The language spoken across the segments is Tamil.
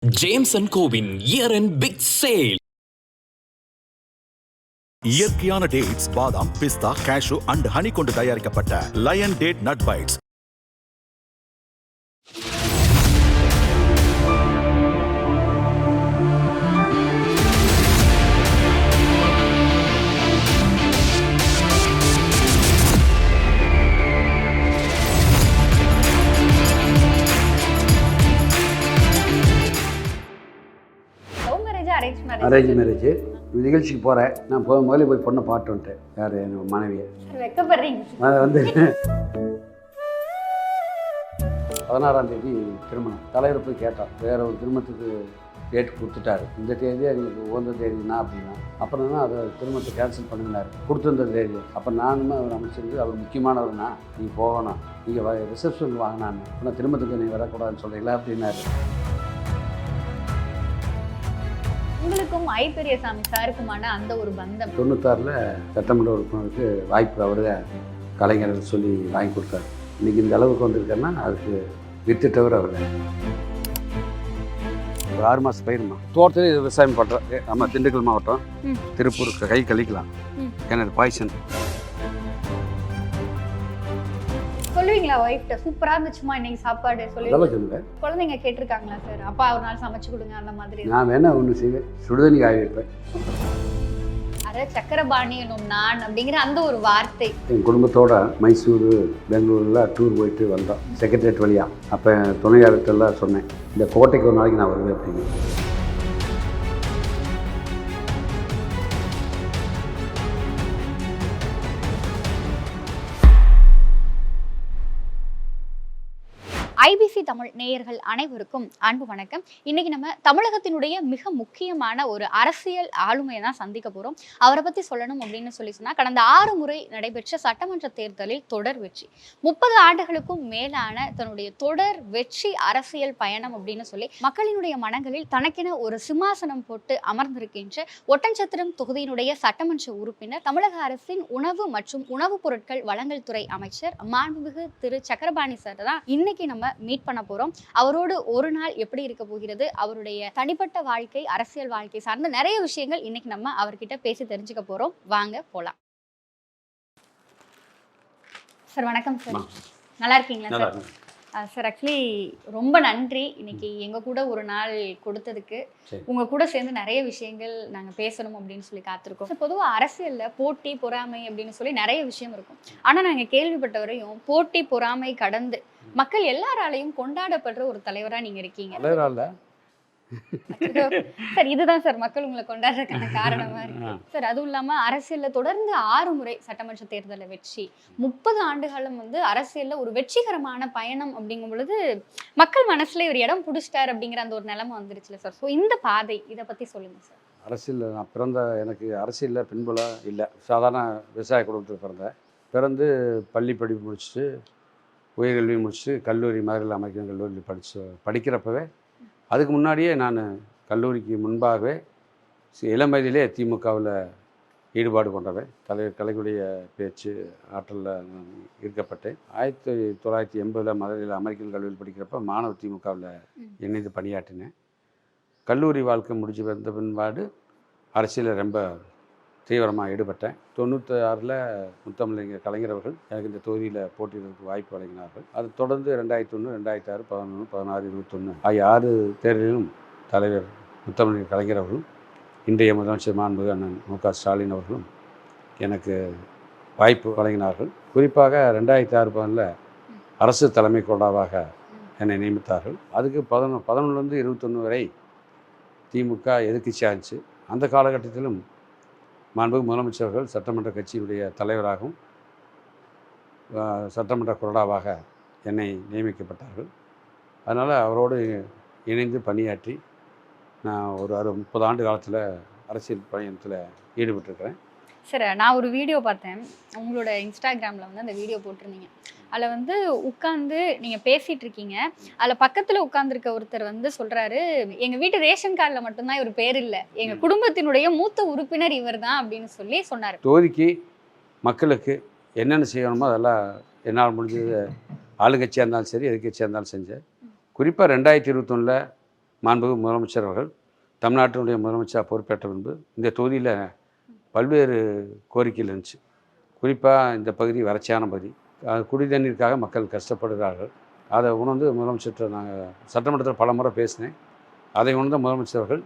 ஜேம்ஸ் அண்ட் கோவின் இயர் அண்ட் பிக் சேல். இயற்கையான டேட்ஸ், பாதாம், பிஸ்தா, கேஷு அண்ட் ஹனி கொண்டு தயாரிக்கப்பட்ட lion date nut bites. Arrange marriage நிகழ்ச்சிக்கு போகிறேன். நான் முதல்ல போய் பொண்ணை பாட்டு வந்துட்டேன். யார் என் மனைவியை. அதை வந்து 16ஆம் தேதி திருமணம். தலைவர் போய் கேட்டார், வேறு ஒரு திருமணத்துக்கு டேட் கொடுத்துட்டாரு, இந்த தேதி எங்களுக்கு உகந்த தேதினா அப்படின்னா. அப்புறம் தான் அதை திருமணத்தை கேன்சல் பண்ணினார், கொடுத்துருந்த தேதி. அப்போ நானுமே அவர் அமைச்சிருந்து அவர் முக்கியமானவர்னா நீங்கள் போகணும், நீங்கள் ரிசப்ஷனுக்கு வாங்கினான்னு. ஆனால் திருமணத்துக்கு நீ வரக்கூடாதுன்னு சொல்கிறீங்களா அப்படின்னாரு. உங்களுக்கும் ஐ பெரியசாமி சாருக்குமான அந்த ஒரு பந்தம் 96ல் சட்டமன்ற உறுப்பினருக்கு வாய்ப்பு அவர் கலைஞர் சொல்லி வாங்கி கொடுத்தாரு. இன்றைக்கி இந்த அளவுக்கு வந்திருக்காருன்னா அதுக்கு வித்துட்டவர் அவர். ஒரு 6 மாதம் பயிருமா தோட்டத்தில் இது விவசாயம் பண்ணுறோம். நம்ம திண்டுக்கல் மாவட்டம் திருப்பூர் கை கழிக்கலாம். எனக்கு பாய்சன் சொல்லுவீங்களா ஒய்ஃப்ட்ட சூப்பரா இருந்துச்சுமா இன்னைக்கு சாப்பாடு சொல்லி சொல்லுவேன். குழந்தைங்க கேட்டிருக்காங்களா சார், அப்பா ஒரு நாள் சமைச்சு கொடுங்க அந்த மாதிரி? நான் வேணா ஒன்று செய்வேன், சுடுதண்ணி காய வைப்பேன். அரை சக்கரபாணி என்னும் நான் அப்படிங்கிற அந்த ஒரு வார்த்தை. என் குடும்பத்தோட மைசூர், பெங்களூரில் டூர் போயிட்டு வந்தோம் செக்ரட்டரியேட் வழியாக. அப்போ துணையாளர்கிட்டலாம் சொன்னேன், இந்த கோட்டைக்கு ஒரு நாளைக்கு நான் வருவேன் அப்படின்னு. ஐபிசி தமிழ் நேயர்கள் அனைவருக்கும் அன்பு வணக்கம். இன்னைக்கு நம்ம தமிழகத்தினுடைய மிக முக்கியமான ஒரு அரசியல் ஆளுமையை தான் சந்திக்க போறோம். அவரை பத்தி சொல்லணும் அப்படின்னு சொன்னா, கடந்த 6 முறை நடைபெற்ற சட்டமன்ற தேர்தலில் தொடர் வெற்றி, 30 ஆண்டுகளுக்கும் மேலான தன்னுடைய தொடர் வெற்றி அரசியல் பயணம் அப்படின்னு சொல்லி மக்களினுடைய மனங்களில் தனக்கென ஒரு சிம்மாசனம் போட்டு அமர்ந்திருக்கின்ற ஒட்டன்சத்திரம் தொகுதியினுடைய சட்டமன்ற உறுப்பினர், தமிழக அரசின் உணவு மற்றும் உணவுப் பொருட்கள் வழங்கல் துறை அமைச்சர் மாண்புமிகு திரு சக்கரபாணி சார் தான் இன்னைக்கு நம்ம மீட் பண்ண போறோம். அவரோடு ஒரு நாள் எப்படி இருக்க போகிறது, அவருடைய தனிப்பட்ட வாழ்க்கை, அரசியல் வாழ்க்கை சார்ந்த நிறைய விஷயங்கள் இன்னைக்கு நம்ம அவர்கிட்ட பேசி தெரிஞ்சுக்க போறோம். வாங்க போலாம். சார் வணக்கம் சார், நல்லா இருக்கீங்களா சார்? சார் ஆக்சுவலி ரொம்ப நன்றி இன்னைக்கு எங்க கூட ஒரு நாள் கொடுத்ததுக்கு. உங்க கூட சேர்ந்து நிறைய விஷயங்கள் நாங்க பேசணும் அப்படின்னு சொல்லி காத்திருக்கோம். பொதுவாக அரசியல்ல போட்டி பொறாமை அப்படின்னு சொல்லி நிறைய விஷயம் இருக்கும். ஆனா நாங்க கேள்விப்பட்ட வரையும் போட்டி பொறாமை கடந்து மக்கள் எல்லாராலையும் கொண்டாடப்படுற ஒரு தலைவரா நீங்க இருக்கீங்க. சார் இதுதான் சார் மக்கள் உங்களை கொண்டாடுறதுக்கான காரணமா இருக்கு சார். அதுவும் இல்லாம அரசியல்ல தொடர்ந்து 6 முறை சட்டமன்ற தேர்தல வெற்றி, 30 ஆண்டுகளும் அரசியல்ல ஒரு வெற்றிகரமான பயணம் அப்படிங்கும் பொழுது மக்கள் மனசுல ஒரு இடம் பிடிச்சிட்டாரு அப்படிங்கிற அந்த ஒரு நிலைமை வந்துருச்சுல சார். ஸோ இந்த பாதை இதை பத்தி சொல்லுங்க சார். அரசியலில் நான் எனக்கு அரசியலில் பின்புலம் இல்லை. சாதாரண விவசாய குடும்பத்தில் பிறந்து பள்ளி படிப்பு முடிச்சுட்டு உயர்கல்வி முடிச்சுட்டு கல்லூரி மகளிர் அமைக்கும் கல்லூரியில் படிக்கிறப்பவே, அதுக்கு முன்னாடியே நான் கல்லூரிக்கு முன்பாகவே இளம் வயதிலே திமுகவில் ஈடுபாடு கொண்டவன். கலைக்குடைய பேச்சு ஆற்றலில் நான் ஈர்க்கப்பட்டேன். 1980 மதுரையில் அமெரிக்கன் கல்லூரியில் படிக்கிறப்ப மாணவர் திமுகவில் இணைந்து பணியாற்றினேன். கல்லூரி வாழ்க்கை முடிச்சு வந்த பின்பாடு அரசியலில் ரொம்ப தீவிரமாக ஈடுபட்டேன். 96ல் முத்தமிழறிஞர் கலைஞர் அவர்கள் எனக்கு இந்த தொகுதியில் போட்டியிடுறதுக்கு வாய்ப்பு வழங்கினார்கள். அது தொடர்ந்து 2001, 2006, 2011, 2016, 2021 ஆகிய 6 தேர்தலிலும் தலைவர் முத்தமிழறிஞர் கலைஞர் அவர்களும் இன்றைய முதலமைச்சர் மாண்புமிகு அண்ணன் மு.க. ஸ்டாலின் அவர்களும் எனக்கு வாய்ப்பு வழங்கினார்கள். குறிப்பாக 2006-11 அரசு தலைமை கொறடாவாக என்னை நியமித்தார்கள். அதுக்கு 11லேருந்து 21 வரை திமுக எதிர்க்கட்சியாக இருந்துச்சு. அந்த காலகட்டத்திலும் மாண்புமிகு முதலமைச்சர்கள் சட்டமன்ற கட்சியினுடைய தலைவராகவும் சட்டமன்ற கொறடாவாக என்னை நியமிக்கப்பட்டார்கள். அதனால் அவரோடு இணைந்து பணியாற்றி நான் ஒரு 30 ஆண்டு காலத்தில் அரசியல் பயணத்தில் ஈடுபட்டிருக்கிறேன். சார் நான் ஒரு வீடியோ பார்த்தேன், உங்களோட இன்ஸ்டாகிராமில் அந்த வீடியோ போட்டிருந்தீங்க. அதில் உட்காந்து நீங்கள் பேசிகிட்டு இருக்கீங்க. அதில் பக்கத்தில் உட்காந்துருக்க ஒருத்தர் சொல்கிறாரு, எங்கள் வீட்டு ரேஷன் கார்டில் மட்டும்தான் இவர் பேர் இல்லை, எங்கள் குடும்பத்தினுடைய மூத்த உறுப்பினர் இவர் தான் அப்படின்னு சொல்லி சொன்னார். தொகுதிக்கு மக்களுக்கு என்னென்ன செய்யணுமோ அதெல்லாம் என்னால் முடிஞ்சது ஆளுங்கட்சியாக இருந்தாலும் சரி எதிர்கட்சியாக இருந்தாலும் செஞ்சேன். குறிப்பாக 2021 மாண்புமிகு முதலமைச்சர் அவர்கள் தமிழ்நாட்டினுடைய முதலமைச்சர் பொறுப்பேற்ற பின்பு இந்த தொகுதியில் பல்வேறு கோரிக்கைகள் இருந்துச்சு. குறிப்பாக இந்த பகுதி வறட்சியான பகுதி, குடி தண்ணீருக்காக மக்கள் கஷ்டப்படுகிறார்கள். அதை உணர்ந்து முதலமைச்சர்கிட்ட நாங்கள் சட்டமன்றத்தில் பல முறை பேசினேன். அதை உணர்ந்த முதலமைச்சர் அவர்கள்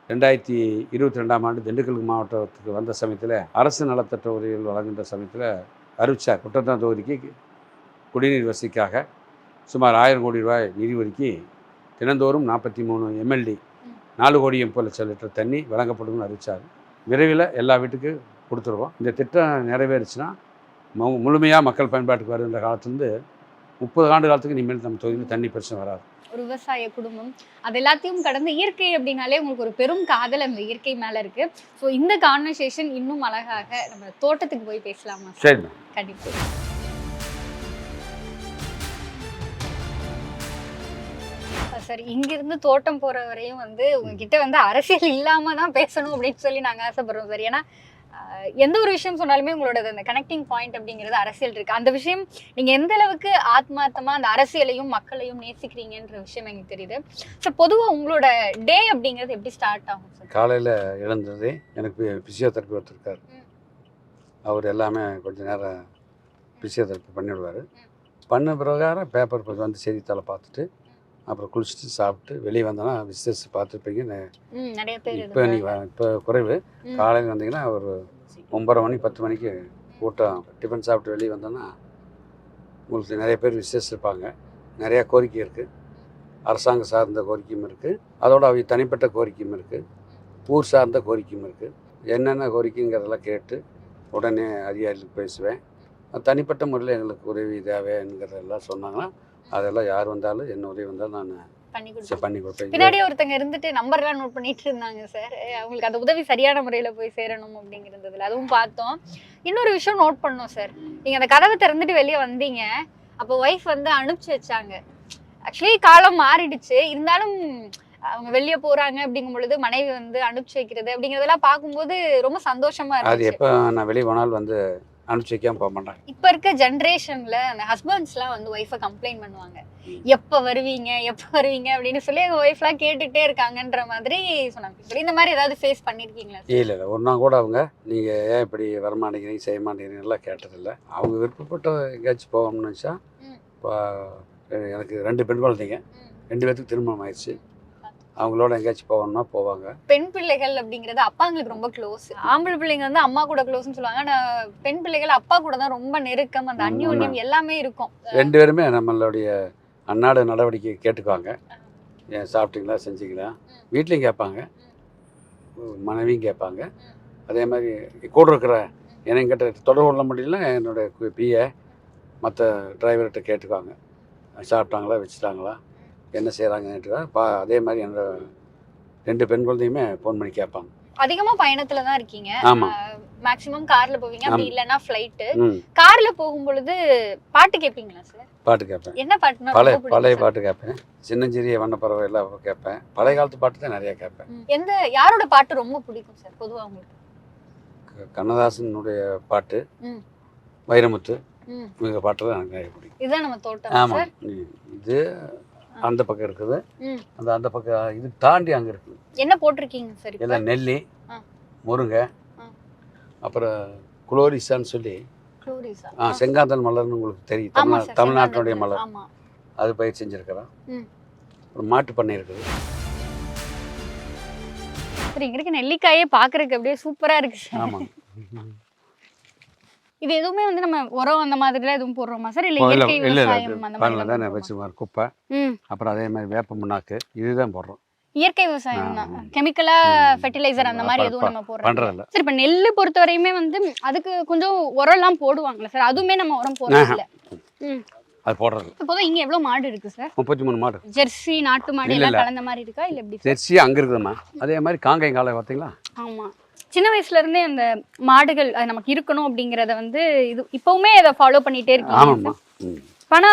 2022ஆம் ஆண்டு திண்டுக்கல் மாவட்டத்துக்கு வந்த சமயத்தில் அரசு நலத்திட்ட உதவிகள் வழங்குகின்ற சமயத்தில் அறிவித்தார். குற்றத்தம் தொகுதிக்கு குடிநீர் வசதிக்காக சுமார் 1000 கோடி ரூபாய் நிதி ஒதுக்கி தினந்தோறும் 43 MLD 4 கோடி 80 லட்சம் லிட்டர் தண்ணி வழங்கப்படும்னு அறிவித்தார். விரைவில் எல்லா வீட்டுக்கும் கொடுத்துருவோம். இந்த திட்டம் நிறைவேறுச்சுன்னா முழுமையாக மக்கள் பயன்பாட்டுக்கு வருகின்ற காலத்துலேருந்து 30 ஆண்டு காலத்துக்கு இனிமேல் நம்ம தொகுதியில் தண்ணி பிரச்சனை வராது. ஒரு விவசாய குடும்பம் அது எல்லாத்தையும் கடந்து இயற்கை அப்படின்னாலே உங்களுக்கு ஒரு பெரும் காதல் அந்த இயற்கை மேல இருக்கு. ஸோ இந்த கான்வர்சேஷன் இன்னும் அழகாக நம்ம தோட்டத்துக்கு போய் பேசலாமா? சரி, கண்டிப்பா. சார், இங்கிருந்து தோட்டம் போற வரையும் உங்ககிட்ட அரசியல் இல்லாம தான் பேசணும் அப்படின்னு சொல்லி நாங்க ஆசைப்படுறோம் சார். ஏன்னா எந்த ஒரு விஷயம் சொன்னாலுமே உங்களோட அந்த கனெக்டிங் பாயிண்ட் அப்படிங்கிறது அரசியல் இருக்கு. அந்த விஷயம் நீங்க எந்த அளவுக்கு ஆத்மார்த்தமா அந்த அரசியலையும் மக்களையும் நேசிக்கிறீங்கன்ற விஷயம் எங்களுக்கு தெரியுது. ஸோ பொதுவாக உங்களோட டே அப்படிங்கிறது எப்படி ஸ்டார்ட் ஆகும் சார்? காலையில் எழுந்ததே எனக்கு பிசியோதெரப்பி ஒருத்தருக்கார். அவர் எல்லாமே கொஞ்சம் நேரம் பிசியோதெரப்பி பண்ணிவிடுவார். பண்ண பிரகாரம் பேப்பர் வந்து செய்தித்தாளை பார்த்துட்டு அப்புறம் குளிச்சுட்டு சாப்பிட்டு வெளியே வந்தோன்னா விசிட்டர்ஸ் பார்த்துருப்பீங்க. நிறைய பேர் இப்போ குறைவு. காலையில் வந்தீங்கன்னா ஒரு 9:30 மணி 10 மணிக்கு கூட்டம். டிஃபன் சாப்பிட்டு வெளியே வந்தோன்னா உங்களுக்கு நிறைய பேர் விசிட்டர்ஸ் இருப்பாங்க. நிறையா கோரிக்கை இருக்குது. அரசாங்க சார்ந்த கோரிக்கையும் இருக்குது, அதோட அவங்க தனிப்பட்ட கோரிக்கையும் இருக்குது, ஊர் சார்ந்த கோரிக்கையும் இருக்குது. என்னென்ன கோரிக்கைங்கிறதெல்லாம் கேட்டு உடனே அதிகாரிகளுக்கு பேசுவேன். தனிப்பட்ட முறையில் எங்களுக்கு உதவி தேவைங்கிறதெல்லாம் சொன்னாங்கன்னா அதெல்லாம் யார் வந்தாலும் என்ன உதவி வந்தாலும் நான் பண்ணி கொடுப்பேன். பின்னாடி ஒருத்தங்க இருந்துட்டு நம்பர்லாம் நோட் பண்ணிட்டு இருந்தாங்க சார். அவங்களுக்கு அந்த உதவி சரியான முறையில் போய் சேரணும் அப்படிங்கிறதுல அதுவும் பார்த்தோம். இன்னொரு விஷயம் நோட் பண்ணோம் சார். நீங்கள் அந்த கதவை திறந்துட்டு வெளியே வந்தீங்க, அப்போ ஒய்ஃப் அனுப்பிச்சு வச்சாங்க. ஆக்சுவலி காலம் மாறிடுச்சு, இருந்தாலும் அவங்க வெளியே போறாங்க அப்படிங்கும் பொழுது மனைவி அனுப்பிச்சு வைக்கிறது அப்படிங்கிறதெல்லாம் பார்க்கும்போது ரொம்ப சந்தோஷமா இருக்கு. அது எப்போ நான் வெளியே போனாலும் அனுப்பிச்சு வைக்காம போக மாட்டாங்க. இப்ப இருக்க ஜென்ரேஷன்ல அந்த ஹஸ்பண்ட்ஸ்லாம் ஒய்ஃபை கம்ப்ளைண்ட் பண்ணுவாங்க, எப்ப வருவீங்க அப்படின்னு சொல்லி எங்க ஒய்ஃப்லாம் கேட்டுட்டே இருக்காங்கன்ற மாதிரி சொன்னாங்க. இந்த மாதிரி ஏதாவது ஃபேஸ் பண்ணிருக்கீங்களா? இல்லை ஒரு நாள் கூட அவங்க நீங்க ஏன் இப்படி வரமாட்டேங்கிறீங்க செய்ய மாட்டேங்கிறீங்கலாம் கேட்டதில்லை. அவங்க விருப்பப்பட்ட எங்கேயாச்சும் போகணும்னு நினச்சா இப்போ எனக்கு 2 பெண் குழந்தைங்க, 2 பேர்த்துக்கு திருமணம் ஆயிடுச்சு. அவங்களோட எங்கேயாச்சும் போகணும்னா போவாங்க. பெண் பிள்ளைகள் அப்படிங்கிறது அப்பாங்களுக்கு ரொம்ப க்ளோஸ். ஆம்பளை பிள்ளைங்க அம்மா கூட க்ளோஸ்னு சொல்லுவாங்க. ஆனால் பெண் பிள்ளைகள் அப்பா கூட தான் ரொம்ப நெருக்கம், அந்த அந்யோன்யம் எல்லாமே இருக்கும். 2 பேருமே நம்மளுடைய அன்னாட நடவடிக்கை கேட்டுக்குவாங்க. ஏன் சாப்பிட்டீங்களா, செஞ்சீங்களா, வீட்லேயும் கேட்பாங்க, மனைவியும் கேட்பாங்க. அதே மாதிரி கூட இருக்கிற என்கிட்ட தொடர்பு கொள்ள முடியல என்னோடய பிஏ மற்ற டிரைவர்கிட்ட கேட்டுக்குவாங்க, சாப்பிட்டாங்களா, வச்சுட்டாங்களா, என்ன செய்கிறாங்கன்னு. அதே மாதிரி என்னோட 2 பெண் குழந்தையுமே ஃபோன் பண்ணி கேட்பாங்க. அதிகமா பயணத்துல தான் இருக்கீங்க. ஆமா, மேக்ஸிமம் கார்ல போவீங்க, அப்படி இல்லனா ஃளைட். கார்ல போகும் பொழுது பாட்டு கேட்பீங்களா சார்? பாட்டு கேட்பேன். என்ன பாட்டுனா? பழைய பாட்டு கேட்பேன். சின்னஞ்சிறிய வண்ணப்பறவை எல்லாம் கேட்பேன். பழைய காலத்து பாட்டு தான் நிறைய கேட்பேன். எந்த யாரோட பாட்டு ரொம்ப பிடிக்கும் சார் பொதுவா உங்களுக்கு? கண்ணதாசனுடைய பாட்டு, வைரமுத்து, இவங்க பாட்டு தான் எனக்கு நிறைய பிடிக்கும். இதுதான் நம்ம தோட்டம். ஆமா, இது அந்த பக்கம் இருக்குது. அந்த பக்கம் இது தாண்டி அங்கே இருக்குது. என்ன போட்டிருக்கீங்க சார்? எல்லாம் நெல்லி, முருங்கை, அப்புறம் குளோரிசான்னு சொல்லி செங்காந்தல் மலர்னு உங்களுக்கு தெரியும், தமிழ்நாட்டினுடைய மலர். அது பயிர் செஞ்சுருக்கிறோம். ஒரு மாட்டு பண்ணை இருக்குது. இங்க இருக்க நெல்லிக்காயே பார்க்கறதுக்கு அப்படியே சூப்பரா இருக்கு சார். ஆமாம். இது எதுவுமே நம்ம உரம் அந்த மாதிரிலாம் எதுவும் போடுறோமா சார்? இல்லை இயற்கை விவசாயம் அந்த மாதிரி தான் வச்சுருவார். குப்பை, அப்புறம் அதே மாதிரி வேப்ப முன்னாக்கு, இதுதான் போடுறோம். இயற்கை விவசாயம் தான். கெமிக்கலா ஃபெர்டிலைசர் அந்த மாதிரி எதுவும் நம்ம பண்றதில்ல சார். இப்போ நெல் பொறுத்த வரையுமே அதுக்கு கொஞ்சம் உரம்லாம் போடுவாங்களா சார்? அதுவுமே நம்ம உரம் போடுறதில்ல. அது போடுறது. இப்போதான் இங்க எவ்வளவு மாடு இருக்கு சார்? 33 மாடு. ஜெர்சி நாட்டு மாடு எல்லாம் கலந்த மாதிரி இருக்கா இல்ல எப்படி? ஜெர்சி அங்க இருக்குதுமா. அதே மாதிரி காங்கேயம் காளை பாத்தீங்களா? ஆமா. சின்ன வயசுல இருந்தே அந்த மாடுகள் அது நமக்கு இருக்கணும் அப்படிங்கறத இது இப்பவுமே அதை ஃபாலோ பண்ணிட்டே இருக்கீங்க. ஆமாம்மா. ஆனா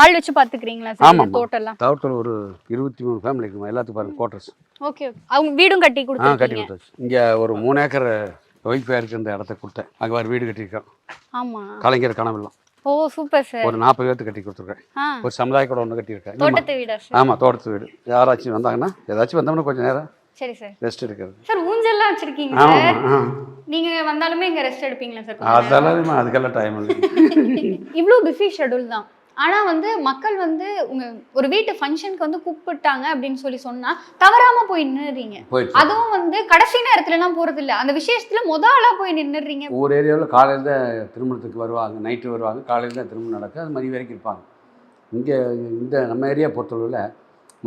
ஆள் வச்சு பாத்துக்கிறீங்களா சார் தோட்டம்லாம்? தோட்டத்துல ஒரு 23 ஃபேமிலி இருக்குமா. எல்லாத்துக்கும் பாருங்க குவார்டர்ஸ். ஓகே. அவங்க வீடும் கட்டி கொடுத்தாங்க. கட்டி கொடுத்தாச்சு. இங்க ஒரு 3 ஏக்கர் ஒய்ஃபா இருக்கு, அந்த இடத்த கொடுத்தேன். அங்க ஒரு வீடு கட்டியிருக்கோம். ஆமா. கலைஞர் கனவெல்லாம். ஓ சூப்பர் சார். ஒரு 40 பேர்த்து கட்டி கொடுத்துருக்கேன். ஒரு சமுதாய கூட ஒன்று கட்டியிருக்கேன். தோட்டத்து வீடா சார்? ஆமாம், தோட்டத்து வீடு. யாராச்சும் வந்தாங்கன்னா ஏதாச்சும் வந்தோம்னா கொஞ்சம் நேரம் சரி சார் ரெஸ்ட் எடுக்கிறது. சார் ஊஞ்சல்லாம் வச்சிருக்கீங்க சார். நீங்க வந்தாலுமே இங்க ரெஸ்ட் எடுப்பீங்களா சார்? அதெல்லாம் அதுக்கெல்லாம் டைம் இல்லை. இவ்வளோ பிஸி ஷெட்யூல் தான். ஆனா வந்து மக்கள் வந்து உங்க ஒரு வீட்டு ஃபங்க்ஷனுக்கு வந்து கூப்பிட்டாங்க அப்படின்னு சொன்னா தவறாம போய் நின்னுறீங்க. அதுவும் வந்து கடைசி நேரத்துல எல்லாம் போறது இல்ல, அந்த விசேஷத்துல ஆளா போய் நின்னுறீங்க. ஒவ்வொரு ஏரியாவில் காலையில் தான் திருமணத்துக்கு வருவாங்க, நைட்டு வருவாங்க, காலையில் தான் திருமணம் நடக்கும், அது மதியம் வரைக்கும் இருப்பாங்க. இங்கே இந்த நம்ம ஏரியா பொறுத்தளவில்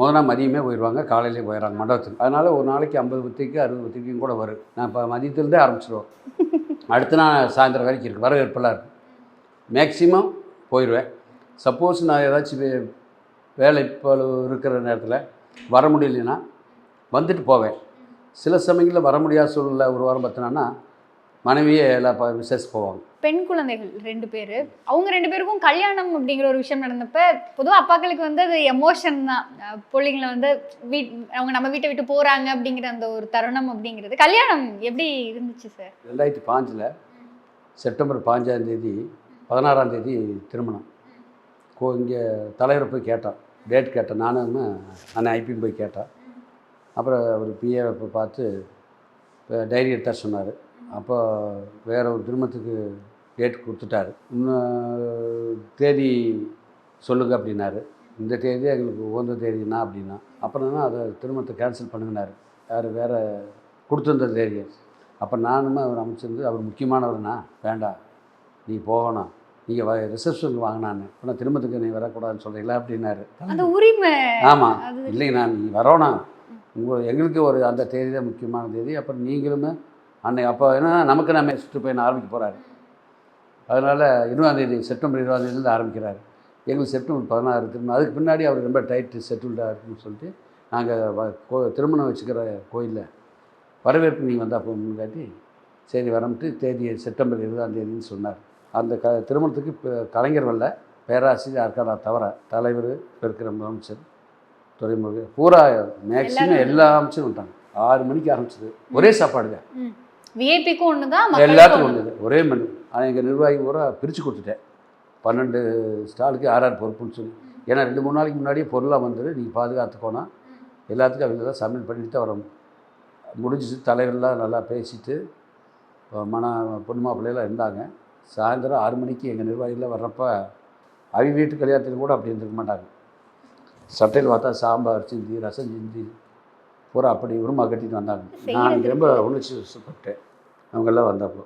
முதல் மதியமே போயிடுவாங்க, காலையிலே போயிடுறாங்க மண்டபத்துக்கு. அதனால் ஒரு நாளைக்கு 50 பத்திரிக்கை 60 பத்திரிக்கையும் கூட வரும். நான் இப்போ மதியத்துலேருந்தே ஆரம்பிச்சிடுவோம். அடுத்த நாள் சாயந்தரம் வரைக்கும் இருக்குது, வரவேற்பெல்லாம் இருக்குது. மேக்சிமம் போயிடுவேன். சப்போஸ் நான் ஏதாச்சும் வேலை இப்போ இருக்கிற நேரத்தில் வர முடியலைன்னா வந்துட்டு போவேன். சில சமயங்களில் வர முடியாத சூழ்நிலை ஒரு வாரம் பார்த்தினா மனைவியே எல்லா விசேஷம் போவாங்க. பெண் குழந்தைகள் 2 பேர், அவங்க 2 பேருக்கும் கல்யாணம் அப்படிங்கிற ஒரு விஷயம் நடந்தப்ப பொதுவாக அப்பாக்களுக்கு வந்து அது எமோஷன் தான். பிள்ளைங்களை வந்து அவங்க நம்ம வீட்டை விட்டு போகிறாங்க அப்படிங்கிற அந்த ஒரு தருணம் அப்படிங்கிறது. கல்யாணம் எப்படி இருந்துச்சு சார்? 2005 செப்டம்பர் 5ஆம் தேதி 16ஆம் தேதி திருமணம். இங்கே தலைவரை போய் கேட்டான், டேட் கேட்டேன். நானும் அண்ணன் ஐபியும் போய் கேட்டேன். அப்புறம் அவர் பிஏவை போய் பார்த்து டைரி எடுத்தா சொன்னார். அப்போ வேறு ஒரு திருமணத்துக்கு டேட் கொடுத்துட்டாரு. இன்னும் தேதி சொல்லுங்க அப்படின்னாரு. இந்த தேதி எங்களுக்கு உகந்த தேதினா அப்படின்னா அப்புறம் அதை திருமணத்தை கேன்சல் பண்ணுங்கனாரு. யார் வேறு கொடுத்துருந்த தேதியை. அப்போ நானுமே அவர் அமைச்சிருந்து அவர் முக்கியமானவர்னா வேண்டாம் நீ போகணும், நீங்கள் ரிசப்ஷனுக்கு வாங்கினான்னு. இப்போ நான் திருமணத்துக்கு நீ வரக்கூடாதுன்னு சொல்கிறீங்களா அப்படின்னாரு. அந்த உரிமை. ஆமாம், இல்லைங்கண்ணா நீ வரணும், எங்களுக்கு ஒரு அந்த தேதி தான் முக்கியமான தேதி. அப்புறம் நீங்களுமே அன்னைக்கு அப்போ என்னன்னா நமக்கு நம்ம சுற்றுப்பயணம் ஆரம்பிக்க போகிறாரு. அதனால் 20ஆம் தேதி செப்டம்பர் 20ஆம் தேதியிலேருந்து ஆரம்பிக்கிறாரு. எங்களுக்கு செப்டம்பர் 16 திருமணம். அதுக்கு பின்னாடி அவர் ரொம்ப டைட்டு செட்டில்டாக இருக்குன்னு சொல்லிட்டு நாங்கள் திருமணம் வச்சுக்கிற கோயிலில் வரவேற்பு நீங்கள் வந்தால் போகணும்னு காட்டி சரி வரம்ட்டு தேதி செப்டம்பர் 20ஆம் தேதின்னு சொன்னார். அந்த திருமணத்துக்கு இப்போ கலைஞர் வரல, பேராசிரியர் ஆர்காடா தவிர தலைவர் இருக்கிற முதலமைச்சர் துறைமுக பூரா மேக்சிமம் எல்லா அமைச்சரும் வந்துட்டாங்க. 6 மணிக்கு ஆரம்பிச்சது. ஒரே சாப்பாடு தான், விஐபிக்கும் ஒன்று தான், எல்லாத்துக்கும் ஒன்று, ஒரே மெனு. ஆனால் எங்கள் நிர்வாகி பூரா பிரித்து கொடுத்துட்டேன். 12 ஸ்டாலுக்கு 6 பொறுப்புன்னு சொல்லி. ஏன்னா 2-3 நாளைக்கு முன்னாடியே பொருளாக வந்துடு, நீங்கள் பாதுகாத்துக்கோனா எல்லாத்துக்கும் அவங்க தான் சமையல் பண்ணிட்டு தான் வரணும். முடிஞ்சிச்சு. தலைவரெலாம் நல்லா பேசிட்டு பொண்ணு மாப்பிள்ளையெல்லாம் இருந்தாங்க. சாயந்தரம் 6 மணிக்கு எங்கள் நிர்வாகிகள் வர்றப்போ அவங்க வீட்டு கல்யாணத்தில் கூட அப்படி இருந்துக்க மாட்டாங்க. சட்டையில் பார்த்தா சாம்பார் சிந்தி, ரசம் சிந்தி பூரா அப்படி உருமா கட்டிட்டு வந்தாங்க. நான் ரொம்ப உணர்ச்சி வசப்பட்டேன் அவங்கெல்லாம் வந்தப்போ.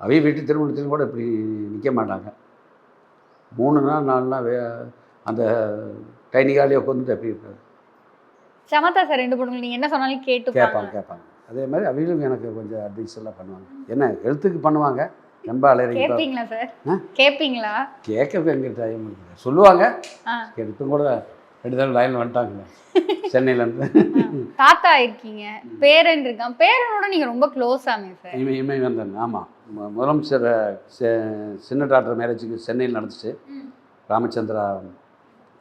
அவங்க வீட்டு திருமணத்திலும் கூட இப்படி நிற்க மாட்டாங்க. 3 நாள் 4 நாள் அந்த டைனிகாலே உட்காந்துட்டு எப்படி இருக்காது. சமத்தா சார் 2 பொண்ணுங்க நீங்கள் என்ன சொன்னாலும் கேட்பாங்க. அதே மாதிரி அவங்களும் எனக்கு கொஞ்சம் அட்வைஸ் எல்லாம் பண்ணுவாங்க. என்ன எழுத்துக்கு பண்ணுவாங்க, ரொம்ப அலையிறீங்க. கேட்பீங்களா சார்? கேட்பீங்களா? கேட்க எங்கள் டைம் சொல்லுவாங்க. இப்போ கூட 2 தடவை லைனில் வந்துட்டாங்க சென்னையிலேருந்து. தாத்தா இருக்கீங்க, பேரன் இருக்கான், பேரனோட நீங்கள் ரொம்ப க்ளோஸ் ஆமே சார்? இமை வந்தேன். ஆமாம், முதலமைச்சர் சின்ன டாக்டர் மேரேஜுக்கு சென்னையில் நடந்துச்சு, ராமச்சந்திரா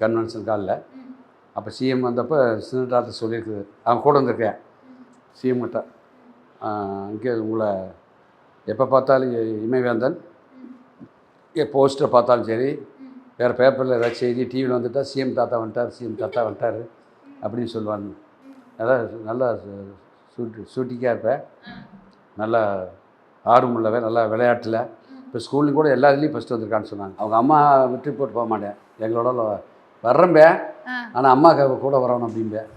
கன்வென்ஷன் காலில். அப்போ சிஎம் வந்தப்போ சின்ன டாக்டர் சொல்லியிருக்குது, அவன் கூட வந்திருக்கேன் சிஎம் கிட்ட. இங்கே உங்களை எப்போ பார்த்தாலும் இமைவேந்தன், போஸ்டரை பார்த்தாலும் சரி, வேறு பேப்பரில் ஏதாச்சும் செய்தி டிவியில் வந்துட்டா சிஎம் தாத்தா வந்துட்டார் அப்படின்னு சொல்லுவாங்க. அதான் நல்லா சூட்டிக்காக இருப்பேன், நல்லா ஆர்வம் உள்ளவன், நல்லா விளையாட்டில். இப்போ ஸ்கூல்லையும் கூட எல்லா இதுலேயும் ஃபஸ்ட்டு வந்திருக்கான்னு சொன்னாங்க. அவங்க அம்மா விட்டு போட்டு போக மாட்டேன், எங்களோட வர்றேன்பேன், ஆனால் அம்மா கூட வரணும் அப்படின்பேன்.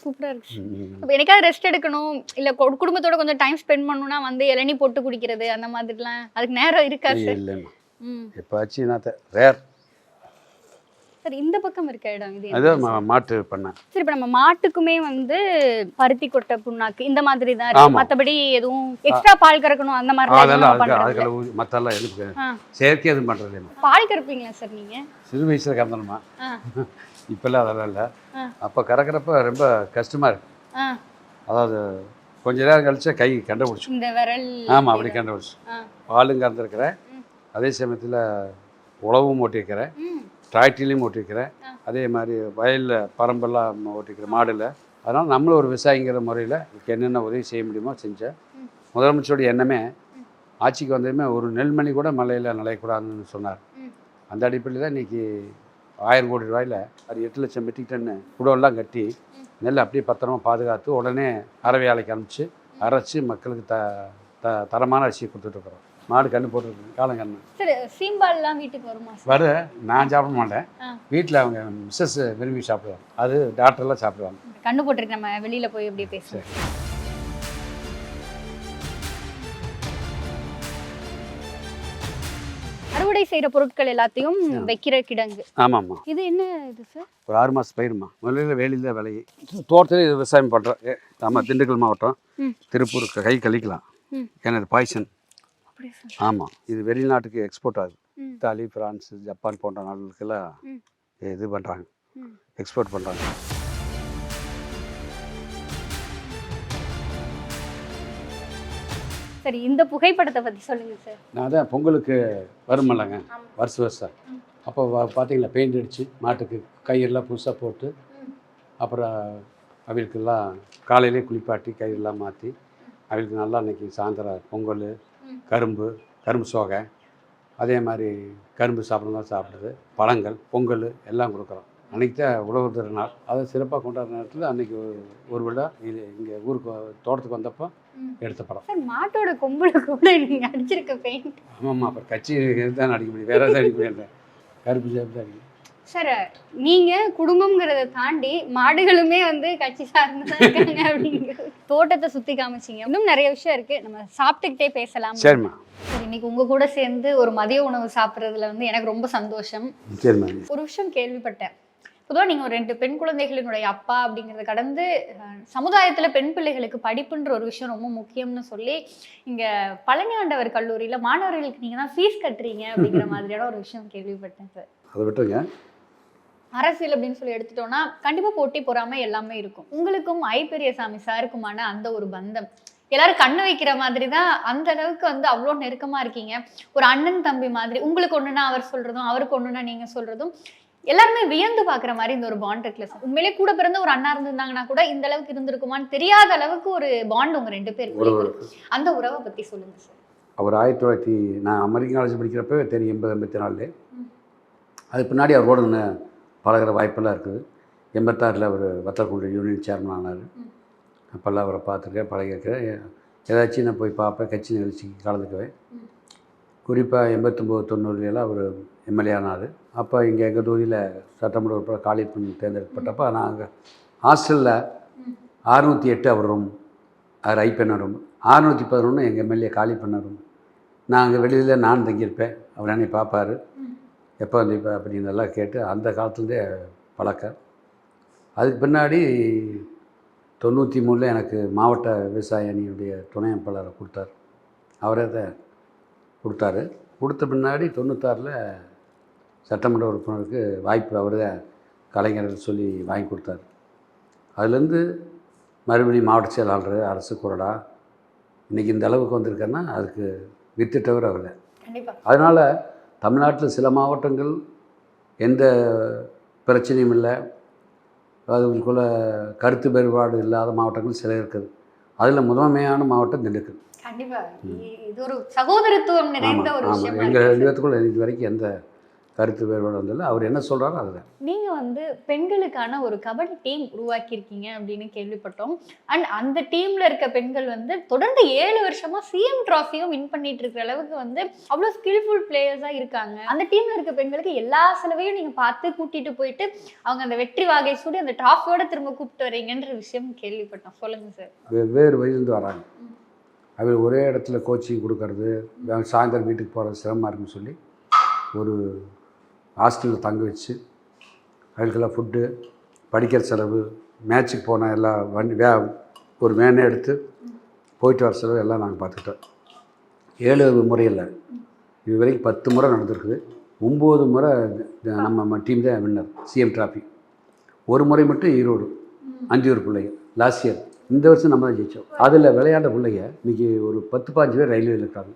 சூப்பராக இருக்கு. இப்போ எனக்காவது ரெஸ்ட் எடுக்கணும், இல்லை குடும்பத்தோட கொஞ்சம் டைம் ஸ்பெண்ட் பண்ணணும்னா வந்து இளநீ போட்டு குடிக்கிறது அந்த மாதிரிலாம் அதுக்கு நேரம் இருக்காது. இல்லைம்மா, எப்போச்சு நான் ரேர். சார் இந்த பக்கம் இருக்க இடம் இது அது மாட்டு பண்ண. சரி, இப்போ நம்ம மாட்டுக்குமே வந்து பருத்தி கொட்டை புண்ணாக்கு இந்த மாதிரி தான் இருக்கு, மற்றபடி எதுவும் எக்ஸ்ட்ரா பால் கறக்கணும் அந்த மாதிரி மற்றெல்லாம் எதுக்கு செயற்கை எதுவும் பண்ணுறது இல்லை. பால் கறப்பீங்களா சார் நீங்கள்? சிறு வயசில் கறந்தணுமா, இப்போல்லாம் அதெல்லாம் இல்லை. அப்போ கறக்கிறப்ப ரொம்ப கஷ்டமாக இருக்கு. அதாவது கொஞ்ச நேரம் கழிச்சா கை கண்டுபிடிச்சி இந்த விரல். ஆமாம், அப்படி கண்டுபிடிச்சி பாலும் கறந்துருக்கிறேன். அதே சமயத்தில் உழவும் ஓட்டியிருக்கிறேன், டிராக்டர்லையும் ஓட்டியிருக்கிறேன். அதே மாதிரி வயலில் பரம்பெல்லாம் ஓட்டிக்கிறேன், மாடில் அதனால் நம்மளும் ஒரு விவசாயிங்கிற முறையில் என்னென்ன உதவி செய்ய முடியுமோ செஞ்சேன். முதலமைச்சருடைய எண்ணமே ஆட்சிக்கு வந்ததுமே ஒரு நெல்மணி கூட மலையில் நலையக்கூடாதுன்னு சொன்னார். அந்த அடிப்படையில் தான் இன்றைக்கி 1000 கோடி ரூபாயில் அது 8 லட்சம் மெட்ரிக் டன்னு குடோன்லாம் கட்டி நெல் அப்படியே பத்திரமா பாதுகாத்து உடனே அறவை ஆலைக்கு அனுப்பிச்சு அரைச்சி மக்களுக்கு தரமான அரிசியை கொடுத்துட்ருக்குறோம். மாடு கன்று போட்டுருக்கு காலங்கன்று. சரி, சீம்பால்லாம் வீட்டுக்கு வருமா? நான் சாப்பிட மாட்டேன், வீட்டில் அவங்க மிஸ்ஸஸ் விரும்பி சாப்பிடுவாங்க. அது டாக்டர்லாம் சாப்பிடுவாங்க. கண்ணு போட்டிருக்கு, நம்ம வெளியில் போய் அப்படியே பேசுவோம். அறுவடை செய்யற பொருட்கள் எல்லாத்தையும் வைக்கிற கிடங்கு. ஆமாம்மா. இது என்ன இது சார்? ஒரு 6 மாதம் பயிருமா. முதல்ல வேலியில் தான் விளையை தோட்டத்தில் இது விவசாயம் பண்ணுறோம். ஆமாம், திண்டுக்கல் மாவட்டம், திருப்பூர் கை கழிக்கலாம். ஏன்னா இது பாய்சன். ஆமாம், இது வெளிநாட்டுக்கு எக்ஸ்போர்ட் ஆகுது. இத்தாலி, பிரான்ஸ், ஜப்பான் போன்ற நாடுகளுக்கெல்லாம் இது பண்ணுறாங்க, எக்ஸ்போர்ட் பண்ணுறாங்க. சரி, இந்த புகைப்படத்தை பற்றி சொல்லுங்கள் சார். நான் தான் பொங்கலுக்கு வருமில்லங்க, வருஷம் அப்போ பார்த்தீங்களா, பெயிண்ட் அடித்து மாட்டுக்கு கயிறெல்லாம் புதுசாக போட்டு அப்புறம் அவளுக்கெல்லாம் காலையிலே குளிப்பாட்டி கயிறெல்லாம் மாற்றி அவளுக்கு நல்லா அன்றைக்கி சாயந்தரம் பொங்கல், கரும்பு சோகை, அதே மாதிரி கரும்பு சாப்பிட்றதா சாப்பிடுறது, பழங்கள், பொங்கல் எல்லாம் கொடுக்குறோம். அன்றைக்கி தான் உழவர் நாள். அதை சிறப்பாக கொண்டாடுற நேரத்தில் அன்றைக்கி ஒரு விழா இது இங்கே ஊருக்கு தோட்டத்துக்கு வந்தப்போ எடுத்த படம். சார், மாட்டோட கொம்புல கூட நீங்கள் அடிச்சிருக்க பெயிண்ட். ஆமாம்மா, அப்புறம் கட்சி தான் அடிக்க முடியும், வேறு எதாவது அடிக்க முடியாது, கருப்பு சேப்பு தான் அடிக்கும். சார், நீங்கள் குடும்பங்கிறத தாண்டி மாடுகளுமே வந்து கட்சி சார்ந்து தான் இருக்காங்க அப்படிங்கிறது. தோட்டத்தை சுற்றி காமிச்சிங்க. இன்னும் நிறைய விஷயம் இருக்குது, நம்ம சாப்பிட்டுக்கிட்டே பேசலாம். சரிம்மா. சரி, இன்னைக்கு உங்கள் கூட சேர்ந்து ஒரு மதிய உணவு சாப்பிட்றதுல வந்து எனக்கு ரொம்ப சந்தோஷம். சரிம்மா. ஒரு விஷயம் கேள்விப்பட்டேன். பொதுவாக நீங்கள் ஒரு 2 பெண் குழந்தைகளினுடைய அப்பா அப்படிங்கிறத கடந்து சமுதாயத்தில் பெண் பிள்ளைகளுக்கு படிப்புன்ற ஒரு விஷயம் ரொம்ப முக்கியம்னு சொல்லி இங்கே பழனி ஆண்டவர் கல்லூரியில் மாணவர்களுக்கு நீங்கள் தான் ஃபீஸ் கட்டுறீங்க அப்படிங்கிற மாதிரியான ஒரு விஷயம் கேள்விப்பட்டேன் சார். அதை விட்டுருங்க. அரசியல் அப்படின்னு சொல்லி எடுத்துட்டோம்னா கண்டிப்பாக போட்டி பொறாமை எல்லாமே இருக்கும். உங்களுக்கும் ஐ பெரியசாமி சாருக்குமான அந்த ஒரு பந்தம் எல்லாரும் கண்ணு வைக்கிற மாதிரி தான். அந்த அளவுக்கு வந்து அவ்வளோ நெருக்கமாக இருக்கீங்க. ஒரு அண்ணன் தம்பி மாதிரி. உங்களுக்கு ஒன்றுனா அவர் சொல்கிறதும், அவருக்கு ஒன்றுனா நீங்கள் சொல்கிறதும் எல்லாருமே வியந்து பார்க்குற மாதிரி இந்த ஒரு பாண்ட் இருக்குல்ல சார். உண்மையிலே கூட பிறந்த ஒரு அண்ணா இருந்திருந்தாங்கன்னா கூட இந்த அளவுக்கு இருந்திருக்குமான்னு தெரியாத அளவுக்கு ஒரு பாண்ட் உங்கள் 2 பேருக்கு. அந்த உறவை பற்றி சொல்லுங்கள் சார். அவர் நான் அமெரிக்கன் காலேஜ் படிக்கிறப்ப தெரியும், 80-84. அதுக்கு பின்னாடி அவரோட பழகிற வாய்ப்பெல்லாம் இருக்குது. 86 அவர் வத்தலக்குண்டு யூனியன் சேர்மன் ஆனார். அப்போல்லாம் அவரை பார்த்துருக்கேன், பழகிருக்கேன். ஏதாச்சும் நான் போய் பார்ப்பேன், கட்சி நிகழ்ச்சிக்கு கலந்துக்குவேன். குறிப்பாக 89-90 அவர் எம்எல்ஏ ஆனார். அப்போ இங்கே எங்கள் தொகுதியில் சட்டமன்ற உறுப்பினர் காலி பண்ணி தேர்ந்தெடுக்கப்பட்டப்போ நாங்கள் ஹாஸ்டலில் 608 அவர் ரூம், அவர் ஐப்பெண்ண ரூம், 611 எங்கள் எம்எல்ஏ காலி பண்ண ரூம். நாங்கள் வெளியில் நான் தங்கியிருப்பேன், அவர் என்னை பார்ப்பார், எப்போ வந்து இப்போ அப்படின்னு எல்லாம் கேட்டு அந்த காலத்துலேருந்தே பழக்கம். அதுக்கு பின்னாடி 93 எனக்கு மாவட்ட விவசாய அணியுடைய துணை அமைப்பாளரை கொடுத்தார். அவரே தான் கொடுத்தாரு. கொடுத்த பின்னாடி 96 சட்டமன்ற உறுப்பினருக்கு வாய்ப்பு அவர் தான் கலைஞர்கள் சொல்லி வாங்கி கொடுத்தாரு. அதுலேருந்து மறுபடியும் மாவட்ட செயலாளர், அரசு கொறடா, இன்றைக்கி இந்த அளவுக்கு வந்திருக்கேன்னா அதுக்கு வித்திட்டவர் அவர் தான். அதனால் தமிழ்நாட்டில் சில மாவட்டங்கள் எந்த பிரச்சனையும் இல்லை, அதுக்குள்ள கருத்து வேறுபாடு இல்லாத மாவட்டங்கள் சில இருக்குது. அதில் முதன்மையான மாவட்டம் திண்டுக்கல். இது ஒரு சகோதரத்துவம் நிறைந்த ஒரு விஷயம். எங்கள் 2 பேத்துக்குள்ள இது வரைக்கும் எந்த கருத்து வேறுபாடு வந்தாலும் அவர் என்ன சொல்கிறாரோ அதுதான். நீங்கள் வந்து பெண்களுக்கான ஒரு கபடி டீம் உருவாக்கியிருக்கீங்க அப்படின்னு கேள்விப்பட்டோம். அண்ட் அந்த டீமில் இருக்க பெண்கள் வந்து தொடர்ந்து 7 வருஷமாக சிஎம் ட்ராஃபியும் வின் பண்ணிட்டு இருக்கிற அளவுக்கு வந்து அவ்வளோ ஸ்கில்ஃபுல் பிளேயர்ஸாக இருக்காங்க. அந்த டீமில் இருக்க பெண்களுக்கு எல்லா செலவையும் நீங்கள் பார்த்து கூட்டிகிட்டு போயிட்டு அவங்க அந்த வெற்றி வாகை சூடி அந்த ட்ராஃபியோடு திரும்ப கூப்பிட்டு வரீங்கன்ற விஷயம் கேள்விப்பட்டோம். சொல்லுங்கள் சார். வெவ்வேறு வயதுலேருந்து வராங்க. அவர் ஒரே இடத்துல கோச்சிங் கொடுக்கறது, சாயந்தரம் வீட்டுக்கு போகிறது சிரமமாக இருக்குன்னு சொல்லி ஒரு ஹாஸ்டலில் தங்க வச்சு அவங்களுக்கெல்லாம் ஃபுட்டு, படிக்கிற செலவு, மேட்ச்சுக்கு போன எல்லாம் வண்டி ஒரு வேனே எடுத்து போயிட்டு வர செலவு எல்லாம் நாங்கள் பார்த்துக்கிட்டோம். 7 முறையில் இது வரைக்கும் 10 முறை நடந்திருக்குது. 9 முறை நம்ம டீம் தான் வின்னர் சிஎம் ட்ராஃபி. ஒரு முறை மட்டும் ஈரோடு 5 பிள்ளைங்க லாஸ்ட் இயர். இந்த வருஷம் நம்ம தான் ஜெயித்தோம். அதில் விளையாண்ட பிள்ளைங்க இன்றைக்கி ஒரு 10-15 பேர் ரயில்வேயில் இருக்காங்க.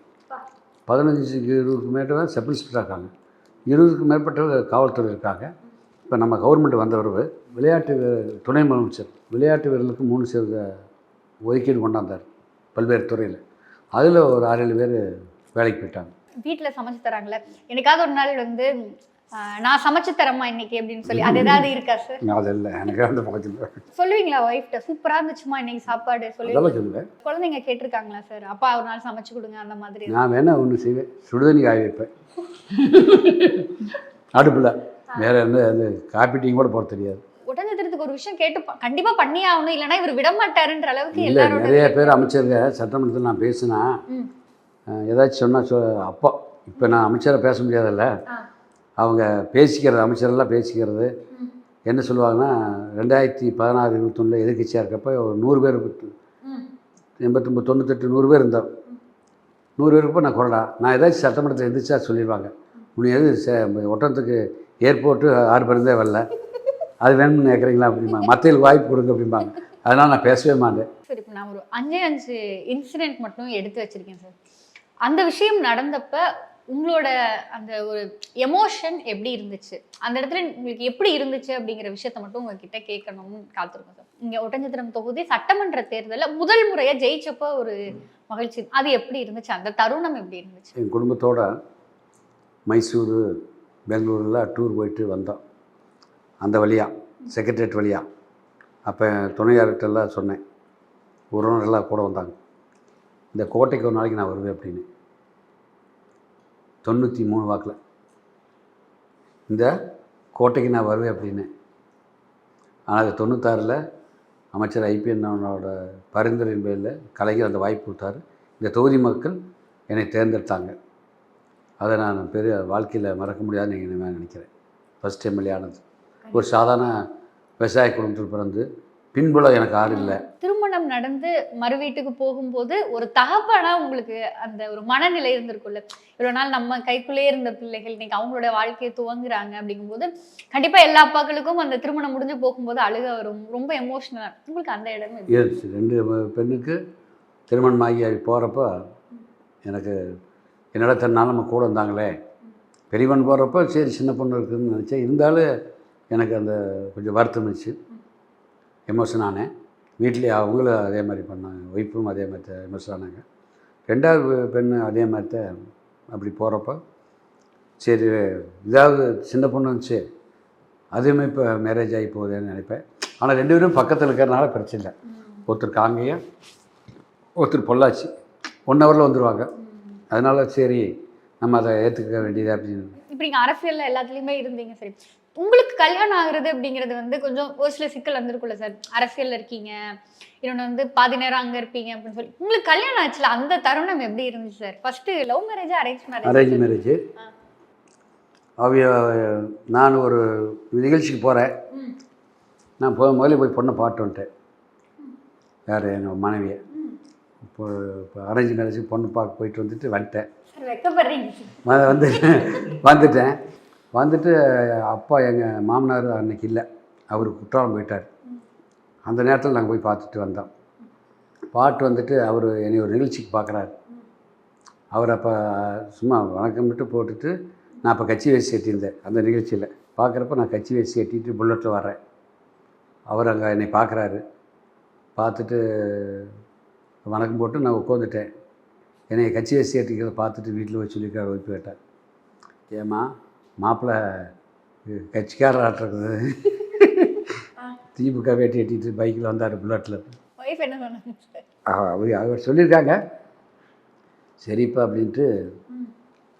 15-20 மேற்பட்ட சப் இன்ஸ்பெக்டர் இருக்காங்க. 20க்கும் மேற்பட்ட காவல்துறை இருக்காங்க. இப்போ நம்ம கவர்மெண்ட் வந்தவர் விளையாட்டு துணை முதலமைச்சர் விளையாட்டு வீரர்களுக்கு 3% ஒதுக்கீடு கொண்டாந்தார் பல்வேறு துறையில். அதில் ஒரு 6-7 பேர் வேலைக்கு போயிட்டாங்க. வீட்டில் சமைச்சு தராங்களே, எனக்காவது ஒரு நாள் வந்து நான் சமைச்சு தரமா இன்னைக்கு அப்படின்னு சொல்லி அது ஏதாவது இருக்கா சார்? அது இல்லை, எனக்கு அந்த பழக்கம் சொல்லுவீங்களா ஒய்ஃப்ட்ட சூப்பராக இருந்துச்சுமா இன்னைக்கு சாப்பாடு சொல்லி? அதெல்லாம் சொல்லுவேன். குழந்தைங்க கேட்டிருக்காங்களா சார், அப்பா ஒரு நாள் சமைச்சு கொடுங்க அந்த மாதிரி? நான் வேணா ஒன்று செய்வேன், சுடுதண்ணி காய வைப்பேன் அடுப்பில். வேற எந்த காப்பி டீ கூட போட தெரியாது. ஒட்டஞ்சத்திரத்துக்கு ஒரு விஷயம் கேட்டு கண்டிப்பா பண்ணி ஆகணும், இல்லைன்னா இவர் விட மாட்டாருன்ற அளவுக்கு இல்லை, எல்லாரும் நிறைய பேர் அமைச்சருங்க சட்டமன்றத்தில் நான் பேசினா ஏதாச்சும் சொன்னால் அப்போ இப்போ நான் அமைச்சரை பேச முடியாதில்ல, அவங்க பேசிக்கிறது அமைச்சரெல்லாம் பேசிக்கிறது என்ன சொல்லுவாங்கன்னா 2016-21 எதிர்கட்சியாக இருக்கப்போ ஒரு 100 பேர் 89 98 100 பேர் இருந்தார். 100 பேருக்கு நான் கொள்ளடா நான் ஏதாச்சும் சட்டமன்றத்தில் எந்திரிச்சா சொல்லிடுவாங்க, உன்னை எது ஒட்டத்துக்கு ஏர்போர்ட்டு 6 பேருந்தே வரல, அது வேணும்னு கேட்குறீங்களா அப்படிம்பாங்க, மற்றவங்களுக்கு வாய்ப்பு கொடுங்க அப்படிம்பாங்க. அதனால் நான் பேசவே மாட்டேன். சரி, இப்போ நான் ஒரு 5 இன்சிடென்ட் மட்டும் எடுத்து வச்சிருக்கேன் சார். அந்த விஷயம் நடந்தப்ப உங்களோட அந்த ஒரு எமோஷன் எப்படி இருந்துச்சு, அந்த இடத்துல உங்களுக்கு எப்படி இருந்துச்சு அப்படிங்கிற விஷயத்த மட்டும் உங்ககிட்ட கேட்கணும்னு காத்திருக்கோம் சார். இங்கே ஒட்டஞ்சத்திரம் தொகுதி சட்டமன்ற தேர்தலில் முதல் முறையாக ஜெயிச்சப்போ ஒரு மகிழ்ச்சி, அது எப்படி இருந்துச்சு, அந்த தருணம் எப்படி இருந்துச்சு? என் குடும்பத்தோட மைசூர் பெங்களூரில் டூர் போயிட்டு வந்தோம். அந்த வழியாக செக்ரட்டரியேட் வழியாக அப்போ துணையார்கிட்டெல்லாம் சொன்னேன், உறவினரெல்லாம் கூட வந்தாங்க, இந்த கோட்டைக்கு ஒரு நாளைக்கு நான் வருவேன் அப்படின்னு. 93 வாக்கில் இந்த கோட்டைக்கு நான் வருவேன் அப்படின்னு. ஆனால் 96 அமைச்சர் ஐபிஎன்னோட பரிந்துரையின் பேரில் கலைஞர் அந்த வாய்ப்பு கொடுத்தாரு. இந்த தொகுதி மக்கள் என்னை தேர்ந்தெடுத்தாங்க. அதை நான் பெரிய வாழ்க்கையில் மறக்க முடியாதுன்னு நீங்கள் நான் நினைக்கிறேன். ஃபஸ்ட் எம்எல்ஏ ஆனது. ஒரு சாதாரண விவசாய குடும்பத்தில் பிறந்து பின்புலம் எனக்கு யாரும் இல்லை. திருமணம் நடந்து மறு வீட்டுக்கு போகும்போது ஒரு தகப்பனா உங்களுக்கு அந்த ஒரு மனநிலை இருந்திருக்கும்ல, இவ்வளோ நாள் நம்ம கைக்குள்ளேயே இருந்த பிள்ளைகள் இன்னைக்கு அவங்களோட வாழ்க்கையை துவங்குறாங்க அப்படிங்கும்போது கண்டிப்பாக எல்லா அப்பாக்களுக்கும் அந்த திருமணம் முடிஞ்சு போகும்போது அழுக வரும், ரொம்ப எமோஷ்னலாக. உங்களுக்கு அந்த இடமே 2 பெண்ணுக்கு திருமணம் ஆகி போகிறப்ப எனக்கு என்னோட தன்னாலும் நம்ம கூட இருந்தாங்களே, பெரியவன் போகிறப்ப சரி சின்ன பொண்ணு இருக்குதுன்னு நினச்சேன். இருந்தாலும் எனக்கு அந்த கொஞ்சம் வருத்தம் இருந்துச்சு, எமோஷன் ஆனேன். வீட்டிலே அவங்களும் அதே மாதிரி பண்ணாங்க, ஒய்ஃபும் அதே மாதிரி எமோஷன் ஆனாங்க. 2வது பெண்ணு அதே மாதிரி தான். அப்படி போகிறப்ப சரி இதாவது சின்ன பொண்ணு இருந்துச்சு, அதுவுமே இப்போ மேரேஜ் ஆகி போகுதுன்னு நினைப்பேன். ஆனால் 2 பேரும் பக்கத்தில் இருக்கிறதுனால பிரச்சனை இல்லை. ஒருத்தர் காங்கேயம், ஒருத்தர் பொள்ளாச்சி, 1 ஹவரில் வந்துடுவாங்க. அதனால் சரி நம்ம அதை ஏற்றுக்க வேண்டியது அப்படின்னு. இப்போ நீங்கள் அரசியலில் எல்லாத்துலேயுமே இருந்தீங்க, சரி உங்களுக்கு கல்யாணம் ஆகுறது அப்படிங்கிறது வந்து கொஞ்சம் ஒரு சில சிக்கல் வந்திருக்குல்ல சார், அரசியலில் இருக்கீங்க, இன்னொன்று வந்து பாதி நேரம் அங்கே இருப்பீங்க அப்படின்னு சொல்லி. உங்களுக்கு கல்யாணம் ஆச்சுல, அந்த தருணம் எப்படி இருந்துச்சு sir? First love marriage arrange marriage நான் ஒரு நிகழ்ச்சிக்கு போகிறேன். நான் முதல்ல போய் பொண்ணை பாட்டு வந்துட்டேன், யார் எங்கள் மனைவியை. இப்போ அரேஞ்ச் மேரேஜுக்கு பொண்ணு பார்க்க போயிட்டு வந்துட்டேன். வந்துட்டு அப்பா எங்கள் மாமனார் அன்னைக்கு இல்லை, அவர் குற்றாலம் போயிட்டார். அந்த நேரத்தில் நாங்கள் போய் பார்த்துட்டு வந்தோம். வந்துட்டு அவர் என்னை ஒரு நிகழ்ச்சிக்கு பார்க்குறாரு. அவர் அப்போ சும்மா வணக்கம் விட்டு போட்டுட்டு நான் அப்போ கட்சி வேசி கட்டியிருந்தேன். அந்த நிகழ்ச்சியில் பார்க்குறப்ப நான் கட்சி வேசி கட்டிட்டு புல்லட்டில் வர்றேன். அவர் அங்கே என்னை பார்க்குறாரு. பார்த்துட்டு வணக்கம் போட்டு நான் உட்காந்துட்டேன். என்னை கட்சி வேசி கட்டிக்கிறத பார்த்துட்டு வீட்டில் போய் சொல்லியிருக்காரு ஒய்ஃபு கேட்டேன், ஏம்மா மாப்பிள்ளை கட்சிக்காரர் ஆட்டுறது திமுக வேட்டி கட்டிட்டு பைக்கில் வந்தார் புல்லட்டில். அவர் சொல்லியிருக்காங்க சரிப்பா அப்படின்ட்டு.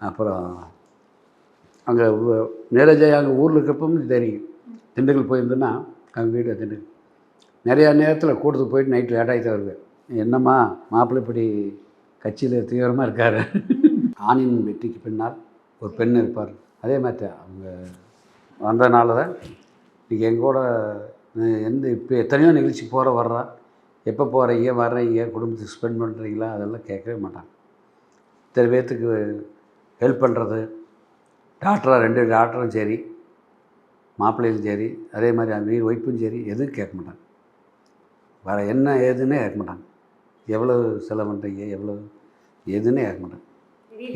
அப்புறம் அங்கே நேரஜாய் அங்கே ஊரில் இருக்கிறப்பவும் தெரியும். திண்டுக்கல் போயிருந்தோன்னா அவங்க வீடு திண்டுக்கல். நிறையா நேரத்தில் கூட்டத்துக்கு போயிட்டு நைட்டு லேட்டாகிட்டு வருவேன். என்னம்மா மாப்பிள்ளை இப்படி கட்சியில் தீவிரமாக இருக்கார். ஆணின் வெற்றிக்கு பின்னால் ஒரு பெண் இருப்பார். அதே மாதிரி அவங்க வந்ததுனால தான் இன்றைக்கி எங்கூட இப்போ எத்தனையோ நிகழ்ச்சிக்கு வர்றா, எப்போ போகிறீங்க வர்றீங்க, குடும்பத்துக்கு ஸ்பெண்ட் பண்ணுறீங்களா, அதெல்லாம் கேட்கவே மாட்டாங்க. இத்தனை பேர்த்துக்கு ஹெல்ப் பண்ணுறது, டாக்டராக 2 டாக்டரும் சரி, மாப்பிள்ளையும் சரி, அதே மாதிரி அந்த ஒய்ஃபும் சரி, எதுவும் கேட்க மாட்டாங்க. வேறு என்ன ஏதுன்னே கேட்க மாட்டாங்க. எவ்வளோ செலவு பண்ணுறீங்க, எவ்வளோ எதுன்னே கேட்க மாட்டாங்க.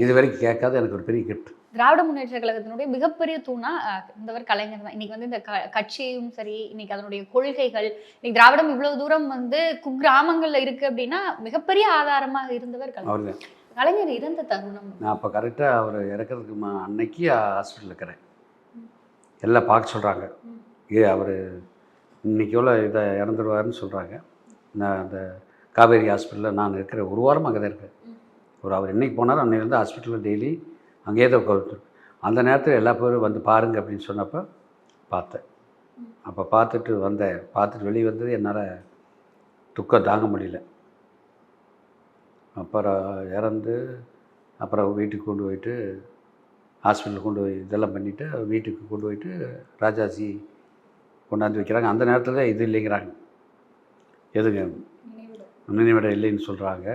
இது வரைக்கும் கேட்காத எனக்கு ஒரு பெரிய கிஃப்ட். திராவிட முன்னேற்ற கழகத்தினுடைய மிகப்பெரிய தூணா இருந்தவர் கலைஞர் தான். இன்னைக்கு வந்து இந்த கட்சியும் சரி, இன்னைக்கு அதனுடைய கொள்கைகள், இன்னைக்கு திராவிடம் இவ்வளவு தூரம் வந்து குக்கிராமங்கள்ல இருக்கு அப்படின்னா மிகப்பெரிய ஆதாரமாக இருந்தவர் கலைஞர். கலைஞர் இறந்த தருணம் நான் அப்போ கரெக்டாக அவர் இறக்கிறதுக்கு அன்னைக்கு ஹாஸ்பிட்டல் இருக்கிறேன். எல்லாம் பார்க்க சொல்கிறாங்க. அவர் இன்னைக்கு எவ்வளோ இதை இறந்துடுவாருன்னு சொல்கிறாங்க. நான் அந்த காவேரி ஹாஸ்பிட்டலில் நான் இருக்கிற ஒரு வாரம் அங்கே தான் இருக்கேன். அவர் என்னைக்கு போனாலும் அன்னையிலேருந்து ஹாஸ்பிட்டலில் டெய்லி அங்கேயே தான் உட்காந்து. அந்த நேரத்தில் எல்லா பேரும் வந்து பாருங்க அப்படின்னு சொன்னப்போ பார்த்தேன். அப்போ பார்த்துட்டு வெளியே வந்தது என்னால் துக்கம் தாங்க முடியல. அப்புறம் இறந்து அப்புறம் வீட்டுக்கு கொண்டு போயிட்டு ஹாஸ்பிட்டலுக்கு கொண்டு போய் இதெல்லாம் பண்ணிவிட்டு வீட்டுக்கு கொண்டு போயிட்டு ராஜாஜி கொண்டாந்து வைக்கிறாங்க. அந்த நேரத்தில் தான் இது இல்லைங்கிறாங்க, எதுங்க நினைவிடம் இல்லைன்னு சொல்கிறாங்க.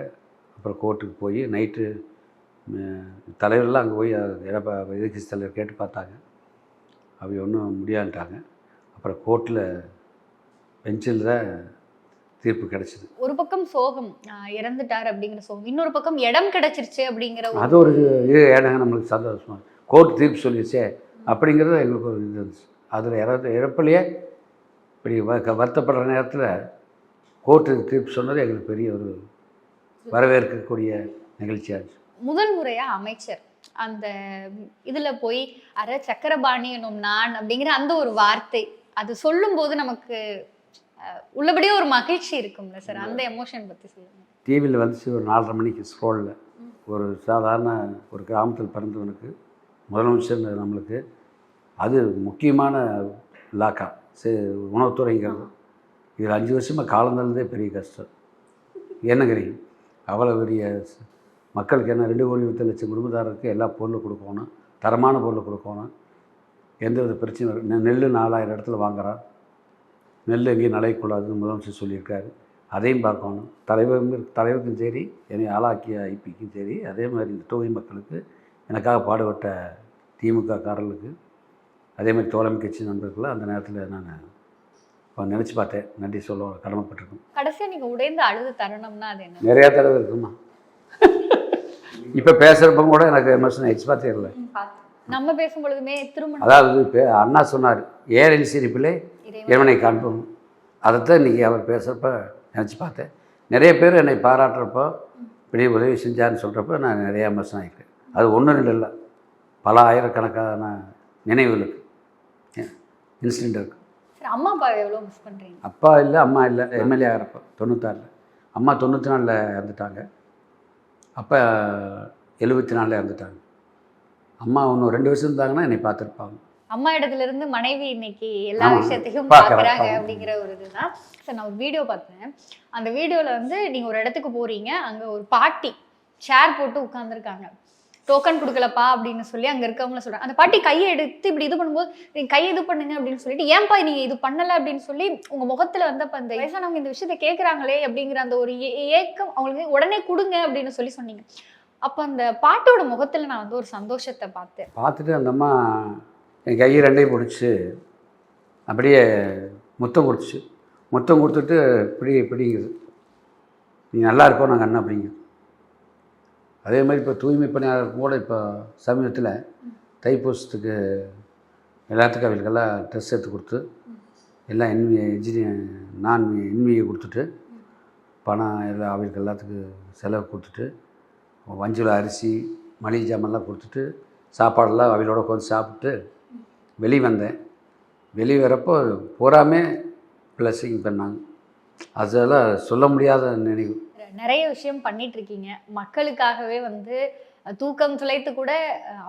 அப்புறம் கோர்ட்டுக்கு போய் நைட்டு தலைவரெல்லாம் அங்கே போய் எதிர்கட்சி தலைவர் கேட்டு பார்த்தாங்க. அவங்க ஒன்றும் முடியாதுட்டாங்க. அப்புறம் கோர்ட்டில் பெஞ்சில் தான் தீர்ப்பு கிடைச்சிது. ஒரு பக்கம் சோகம், இறந்துட்டார் அப்படிங்கிற சோகம், இன்னொரு பக்கம் இடம் கிடைச்சிருச்சு அப்படிங்கிற அது ஒரு இது ஏடாங்க நம்மளுக்கு சந்தோஷமாக கோர்ட் தீர்ப்பு சொல்லிடுச்சே அப்படிங்கிறது எங்களுக்கு ஒரு இது இருந்துச்சு. அதில் இறப்புலையே இப்படி வருத்தப்படுற நேரத்தில் கோர்ட்டு தீர்ப்பு சொன்னது எங்களுக்கு பெரிய ஒரு வரவேற்கக்கூடிய நிகழ்ச்சியாக இருந்துச்சு. முதல் முறையாக அமைச்சர் அந்த இதில் போய் சக்கரபாணி என்னும் நான் அப்படிங்கிற அந்த ஒரு வார்த்தை அது சொல்லும்போது நமக்கு உள்ளபடியே ஒரு மகிழ்ச்சி இருக்கும்ல சார், அந்த எமோஷன் பற்றி சொல்லுங்கள். டிவியில் வந்துச்சு ஒரு 4:30 மணிக்கு ஸ்க்ரோலில். ஒரு சாதாரண ஒரு கிராமத்தில் பிறந்தவனுக்கு முதலமைச்சர் நம்மளுக்கு அது முக்கியமான இலாக்கா உணவுத்துறைங்கிறது. இதில் 5 வருஷமாக காலந்தள்ளதே பெரிய கஷ்டம். என்னங்கிறீங்க? அவ்வளோ பெரிய மக்களுக்கு என்ன 2,20,00,000 குடும்பத்தாருக்கு எல்லா பொருளும் கொடுக்கணும், தரமான பொருள் கொடுக்கணும், எந்த வித பிரச்சனையும். நெல் 4000 இடத்துல வாங்குறான், நெல் எங்கேயும் நலையக்கூடாதுன்னு முதலமைச்சர் சொல்லியிருக்காரு. அதையும் பார்க்கணும். தலைவருக்கும் சரி, என்னை ஆளாக்கிய ஐபிக்கும் சரி, அதே மாதிரி இந்த தொகுதி மக்களுக்கு எனக்காக பாடுபட்ட திமுக காரர்களுக்கு, அதே மாதிரி தோழமை கட்சி நண்பர்களும் அந்த நேரத்தில் நான் நினச்சி பார்த்தேன். நன்றி சொல்ல கடமைப்பட்டிருக்கோம். கடைசியாக நீங்கள் உடைந்து அழுது தருணம்னா அது என்ன? நிறையா தடவை இருக்குமா. இப்போ பேசுகிறப்ப கூட எனக்கு எமோஷன் ஆயிடுச்சு. தெரியல நம்ம பேசும்பொழுதுமே திரும்ப அதாவது இப்போ அண்ணா சொன்னார், ஏரின் சிரிப்பிலே இறைவனை காண்போம். அதைத்தான் இன்றைக்கி அவர் பேசுகிறப்ப நினச்சி பார்த்தேன். நிறைய பேர் என்னை பாராட்டுறப்போ இப்படி உதவி செஞ்சார்னு சொல்கிறப்ப நான் நிறையா எமோஷன் ஆகிருக்கேன். அது 1-2 இல்லை, பல ஆயிரக்கணக்கான நினைவுகள் இருக்குது, இன்சிடென்ட் இருக்குது. அம்மா அப்பா எவ்வளோ மிஸ் பண்ணுறீங்க? அப்பா இல்லை, அம்மா இல்லை. எம்எல்ஏ ஆகிறப்போ 96. அம்மா 94 இறந்துட்டாங்க. அப்பா 74 இறந்துட்டாங்க. அம்மா இன்னும் 2 வருஷம் இருந்தாங்கன்னா என்னை பார்த்துருப்பாங்க. அம்மா இடத்துல இருந்து மனைவி இன்னைக்கு எல்லா விஷயத்தையும் பார்க்குறாங்க அப்படிங்கிற ஒரு இதுதான் சார். நான் ஒரு வீடியோ பார்த்தேன். அந்த வீடியோவில் வந்து நீங்கள் ஒரு இடத்துக்கு போகிறீங்க, அங்கே ஒரு பாட்டி சேர் போட்டு உட்காந்துருக்காங்க. டோக்கன் கொடுக்கலப்பா அப்படின்னு சொல்லி அங்கே இருக்கவங்கள சொல்கிறாங்க. அந்த பாட்டி கையை எடுத்து இப்படி இது பண்ணும்போது நீங்கள் கையை இது பண்ணுங்க அப்படின்னு சொல்லிட்டு, ஏன்பா நீங்கள் இது பண்ணலை அப்படின்னு சொல்லி உங்கள் முகத்தில் வந்து அப்போ அந்த வயசானவங்க இந்த விஷயத்த கேட்குறாங்களே அப்படிங்கிற அந்த ஒரு ஏக்கம் அவங்களுக்கு உடனே கொடுங்க அப்படின்னு சொல்லி சொன்னீங்க. அப்போ அந்த பாட்டோட முகத்தில் நான் வந்து ஒரு சந்தோஷத்தை பார்த்துட்டு அந்த அம்மா என் கையை 2ஐயும் பிடிச்சி அப்படியே முத்தம் கொடுத்துட்டு இப்படிங்குது, நீ நல்லா இருக்கோ நாங்கள் அண்ணன் அப்படிங்குது. அதே மாதிரி இப்போ தூய்மை பணியாளருக்கு கூட இப்போ சமீபத்தில் தைப்பூசத்துக்கு எல்லாத்துக்கும் அவங்களுக்கெல்லாம் ட்ரெஸ் எடுத்து கொடுத்து எல்லாம் என்வியை கொடுத்துட்டு பணம் எல்லாம் அவங்களுக்கு எல்லாத்துக்கு செலவு கொடுத்துட்டு 5 கிலோ அரிசி மளிகை ஜாமெல்லாம் கொடுத்துட்டு சாப்பாடெல்லாம் அவங்களோட உட்காந்து சாப்பிட்டு வெளியே வந்தேன். வெளியே வரப்போ பூராமே பிளஸிங் பண்ணாங்க. அதெல்லாம் சொல்ல முடியாத நினைவு. நிறைய விஷயம் பண்ணிட்டு இருக்கீங்க மக்களுக்காகவே. வந்து தூக்கம் துளைத்து கூட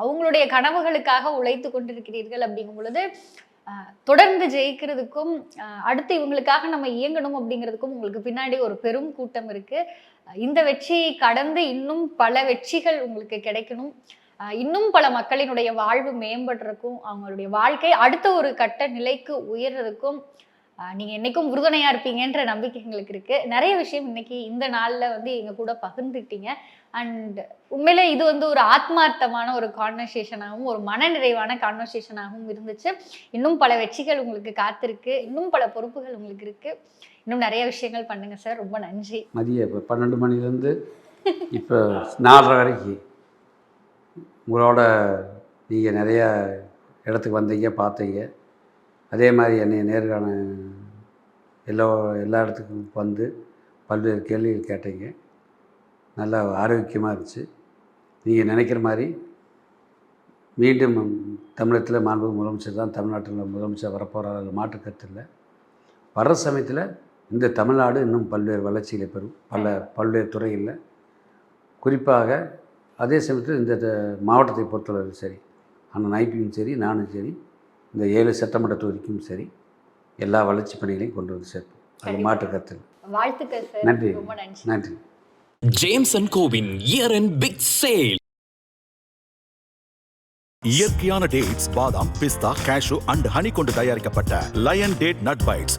அவங்களுடைய கனவுகளுக்காக உழைத்து கொண்டிருக்கிறீர்கள். அப்படிங்கும் பொழுது தொடர்ந்து ஜெயிக்கிறதுக்கும் அடுத்து இவங்களுக்காக நம்ம இயங்கணும் அப்படிங்கிறதுக்கும் உங்களுக்கு பின்னாடி ஒரு பெரும் கூட்டம் இருக்கு. இந்த வெற்றியை கடந்து இன்னும் பல வெற்றிகள் உங்களுக்கு கிடைக்கணும். இன்னும் பல மக்களினுடைய வாழ்வு மேம்படுறதுக்கும் அவங்களுடைய வாழ்க்கை அடுத்த ஒரு கட்ட நிலைக்கு உயர்றதுக்கும் நீங்கள் என்றைக்கும் உறுதுணையாக இருப்பீங்கன்ற நம்பிக்கை எங்களுக்கு இருக்குது. நிறைய விஷயம் இன்னைக்கு இந்த நாளில் வந்து எங்கள் கூட பகிர்ந்துக்கிட்டீங்க. அண்ட் உண்மையிலே இது வந்து ஒரு ஆத்மார்த்தமான ஒரு கான்வர்சேஷனாகவும் ஒரு மனநிறைவான கான்வர்சேஷனாகவும் இருந்துச்சு. இன்னும் பல வெற்றிகள் உங்களுக்கு காத்திருக்கு, இன்னும் பல பொறுப்புகள் உங்களுக்கு இருக்குது. இன்னும் நிறைய விஷயங்கள் பண்ணுங்கள் சார். ரொம்ப நன்றி. மதியம் இப்போ 12 மணிலேருந்து இப்போ 4:30 வரைக்கும் உங்களோட நீங்கள் நிறையா இடத்துக்கு வந்தீங்க, பார்த்தீங்க. அதே மாதிரி என்னை நேர்காண எல்லா இடத்துக்கும் வந்து பல்வேறு கேள்விகள் கேட்டீங்க. நல்லா ஆரோக்கியமாக இருந்துச்சு. நீங்கள் நினைக்கிற மாதிரி மீண்டும் தமிழகத்தில் மாண்பு முதலமைச்சர் தான் தமிழ்நாட்டில் முதலமைச்சர் வரப்போகிறார், மாற்று கருத்து இல்லை. வர்ற சமயத்தில் இந்த தமிழ்நாடு இன்னும் பல்வேறு வளர்ச்சிகளை பெறும், பல்வேறு துறைகளில். குறிப்பாக அதே சமயத்தில் இந்த மாவட்டத்தை பொறுத்தளவு சரி, ஆனால் ஐபியும் சரி, நானும் சரி, இந்த 7 சட்டமன்ற தொகுதிக்கும் சரி, எல்லா வளர்ச்சி பணிகளையும் கொண்டு வந்து சேர்ப்போம். அது மாற்று கருத்து இல்லை. வாழ்த்துக்கள் சார். நன்றி. ரொம்ப நன்றி. நன்றி. ஜேம்ஸ் அண்ட் கோவின் இயர் எண்ட் பிக் சேல். இயற்கையான டேட்ஸ், பாதாம், பிஸ்தா, கேஷு அண்ட் ஹனி கொண்டு தயாரிக்கப்பட்ட லயன் டேட் நட் பைட்ஸ்.